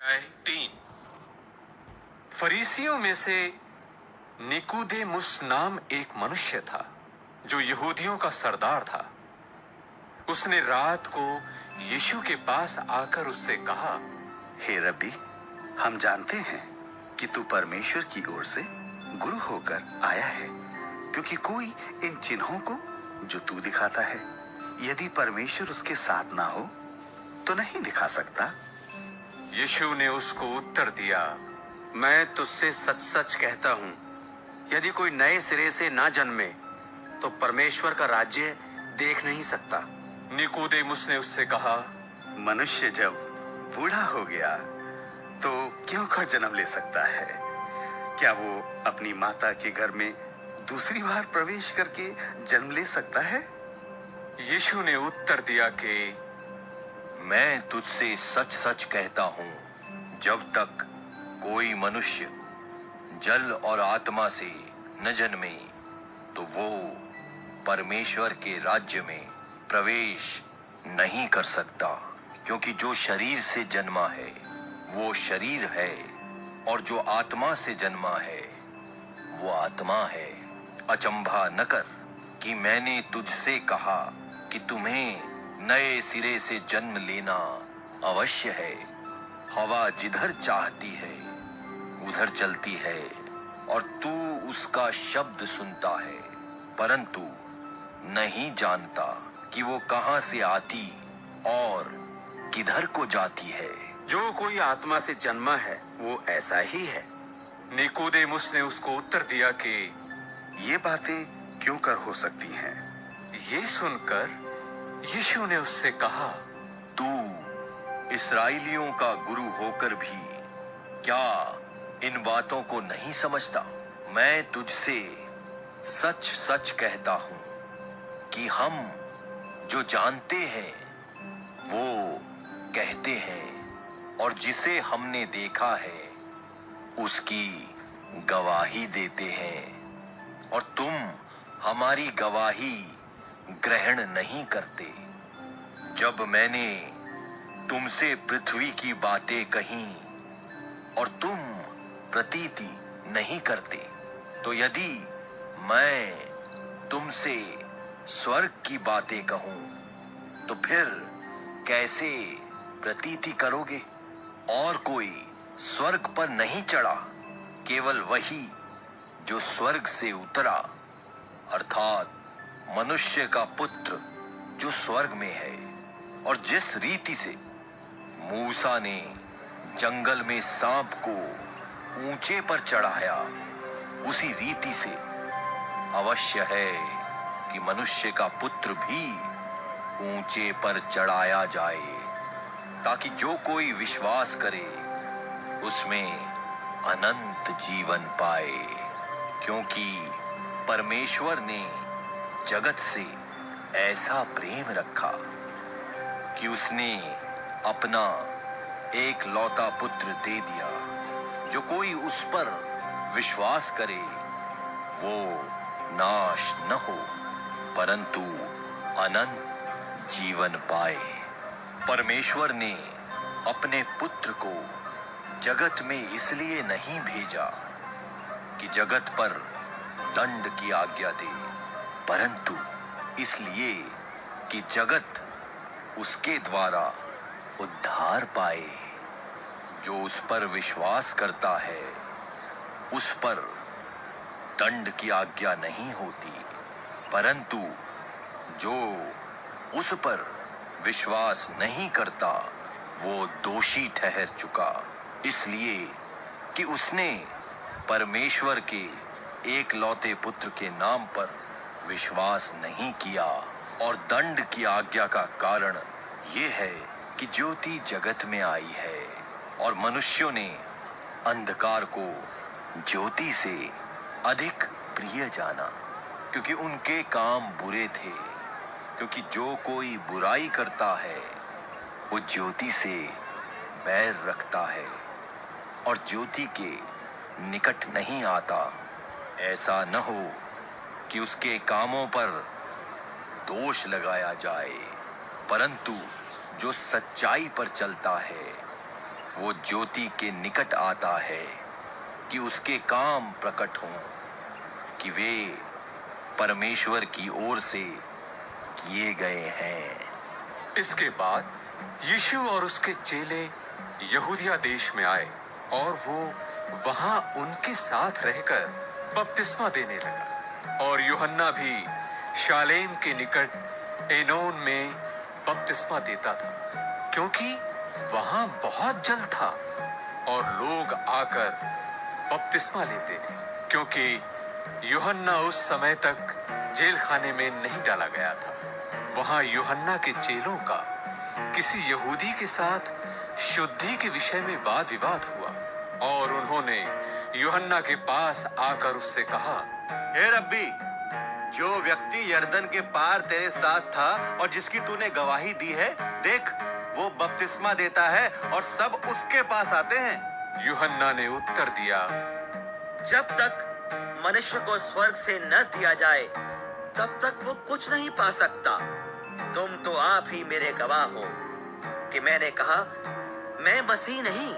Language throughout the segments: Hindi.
3। फरीसियों में से निकुदेमुस नाम एक मनुष्य था जो यहूदियों का सरदार था। उसने रात को यीशु के पास आकर उससे कहा, हे रब्बी, हम जानते हैं कि तू परमेश्वर की ओर से गुरु होकर आया है, क्योंकि कोई इन चिन्हों को जो तू दिखाता है, यदि परमेश्वर उसके साथ ना हो तो नहीं दिखा सकता। यीशु ने उसको उत्तर दिया, मैं तुझसे सच सच कहता हूं, यदि कोई नए सिरे से ना जन्मे तो परमेश्वर का राज्य देख नहीं सकता। निकुदेमुस ने उससे कहा, मनुष्य जब बूढ़ा हो गया तो क्यों का जन्म ले सकता है? क्या वो अपनी माता के घर में दूसरी बार प्रवेश करके जन्म ले सकता है? यीशु ने उत्तर दिया कि मैं तुझसे सच सच कहता हूं, जब तक कोई मनुष्य जल और आत्मा से न जन्मे तो वो परमेश्वर के राज्य में प्रवेश नहीं कर सकता। क्योंकि जो शरीर से जन्मा है वो शरीर है, और जो आत्मा से जन्मा है वो आत्मा है। अचंभा न कर कि मैंने तुझसे कहा कि तुम्हें नए सिरे से जन्म लेना अवश्य है। हवा जिधर चाहती है उधर चलती है, और तू उसका शब्द सुनता है, परंतु नहीं जानता कि वो कहां से आती और किधर को जाती है। जो कोई आत्मा से जन्मा है वो ऐसा ही है। निकुदेमुस ने उसको उत्तर दिया कि ये बातें क्यों कर हो सकती हैं? ये सुनकर यीशु ने उससे कहा, तू इस्राएलियों का गुरु होकर भी क्या इन बातों को नहीं समझता? मैं तुझसे सच सच कहता हूं कि हम जो जानते हैं वो कहते हैं, और जिसे हमने देखा है उसकी गवाही देते हैं, और तुम हमारी गवाही ग्रहण नहीं करते। जब मैंने तुमसे पृथ्वी की बातें कही और तुम प्रतीति नहीं करते, तो यदि मैं तुमसे स्वर्ग की बातें कहूं तो फिर कैसे प्रतीति करोगे? और कोई स्वर्ग पर नहीं चढ़ा, केवल वही जो स्वर्ग से उतरा, अर्थात मनुष्य का पुत्र जो स्वर्ग में है। और जिस रीति से मूसा ने जंगल में सांप को ऊंचे पर चढ़ाया, उसी रीति से अवश्य है कि मनुष्य का पुत्र भी ऊंचे पर चढ़ाया जाए, ताकि जो कोई विश्वास करे उसमें अनंत जीवन पाए। क्योंकि परमेश्वर ने जगत से ऐसा प्रेम रखा कि उसने अपना एक लौता पुत्र दे दिया, जो कोई उस पर विश्वास करे वो नाश न हो परंतु अनंत जीवन पाए। परमेश्वर ने अपने पुत्र को जगत में इसलिए नहीं भेजा कि जगत पर दंड की आज्ञा दे, परंतु इसलिए कि जगत उसके द्वारा उद्धार पाए। जो उस पर विश्वास करता है उस पर दंड की आज्ञा नहीं होती, परंतु जो उस पर विश्वास नहीं करता वो दोषी ठहर चुका, इसलिए कि उसने परमेश्वर के एक लौते पुत्र के नाम पर विश्वास नहीं किया। और दंड की आज्ञा का कारण ये है कि ज्योति जगत में आई है, और मनुष्यों ने अंधकार को ज्योति से अधिक प्रिय जाना, क्योंकि उनके काम बुरे थे। क्योंकि जो कोई बुराई करता है वो ज्योति से बैर रखता है और ज्योति के निकट नहीं आता, ऐसा न हो कि उसके कामों पर दोष लगाया जाए। परंतु जो सच्चाई पर चलता है वो ज्योति के निकट आता है कि उसके काम प्रकट हों, कि वे परमेश्वर की ओर से किए गए हैं। इसके बाद यीशु और उसके चेले यहूदिया देश में आए और वो वहां उनके साथ रहकर बपतिस्मा देने लगा। और यूहन्ना भी शालेम के निकट एनोन में बपतिस्मा देता था, क्योंकि वहां बहुत जल था और लोग आकर बपतिस्मा लेते थे, क्योंकि यूहन्ना उस समय तक जेल खाने में नहीं डाला गया था। वहां यूहन्ना के चेलों का किसी यहूदी के साथ शुद्धि के विषय में वाद विवाद हुआ और उन्होंने यूहन्ना के पास आकर उससे कहा, हे रब्बी, जो व्यक्ति यरदन के पार तेरे साथ था और जिसकी तूने गवाही दी है, देख वो बपतिस्मा देता है और सब उसके पास आते हैं। यूहन्ना ने उत्तर दिया, जब तक मनुष्य को स्वर्ग से न दिया जाए तब तक वो कुछ नहीं पा सकता। तुम तो आप ही मेरे गवाह हो कि मैंने कहा, मैं मसीह नहीं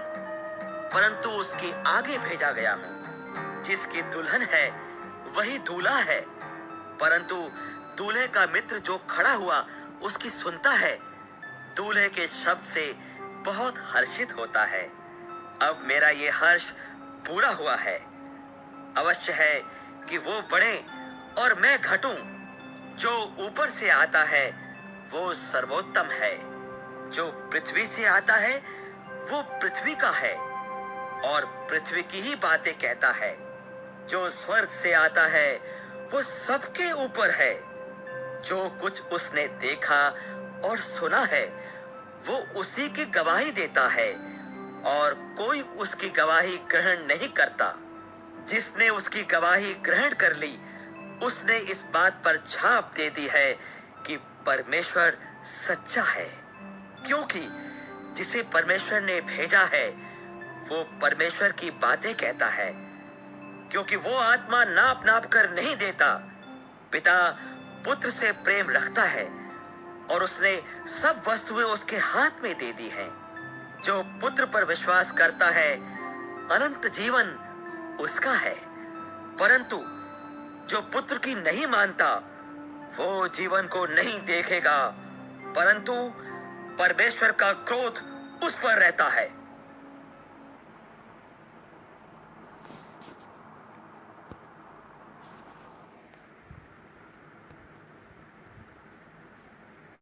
परंतु उसके आगे भेजा गया हूं। जिसकी दुल्हन है वही दूल्हा है, परंतु दूल्हे का मित्र जो खड़ा हुआ उसकी सुनता है, दूल्हे के शब्द से बहुत हर्षित होता है। अब मेरा ये हर्ष पूरा हुआ है। अवश्य है कि वो बढ़े और मैं घटूं। जो ऊपर से आता है वो सर्वोत्तम है, जो पृथ्वी से आता है वो पृथ्वी का है और पृथ्वी की ही बातें कहता है। जो स्वर्ग से आता है वो सबके ऊपर है। जो कुछ उसने देखा और सुना है वो उसी की गवाही देता है और कोई उसकी गवाही ग्रहण नहीं करता। जिसने उसकी गवाही ग्रहण कर ली उसने इस बात पर छाप दे दी है कि परमेश्वर सच्चा है, क्योंकि जिसे परमेश्वर ने भेजा है वो परमेश्वर की बातें कहता है। क्योंकि वो आत्मा नाप नाप कर नहीं देता। पिता पुत्र से प्रेम रखता है और उसने सब वस्तुएं उसके हाथ में दे दी हैं। जो पुत्र पर विश्वास करता है अनंत जीवन उसका है, परंतु जो पुत्र की नहीं मानता वो जीवन को नहीं देखेगा, परंतु परमेश्वर का क्रोध उस पर रहता है।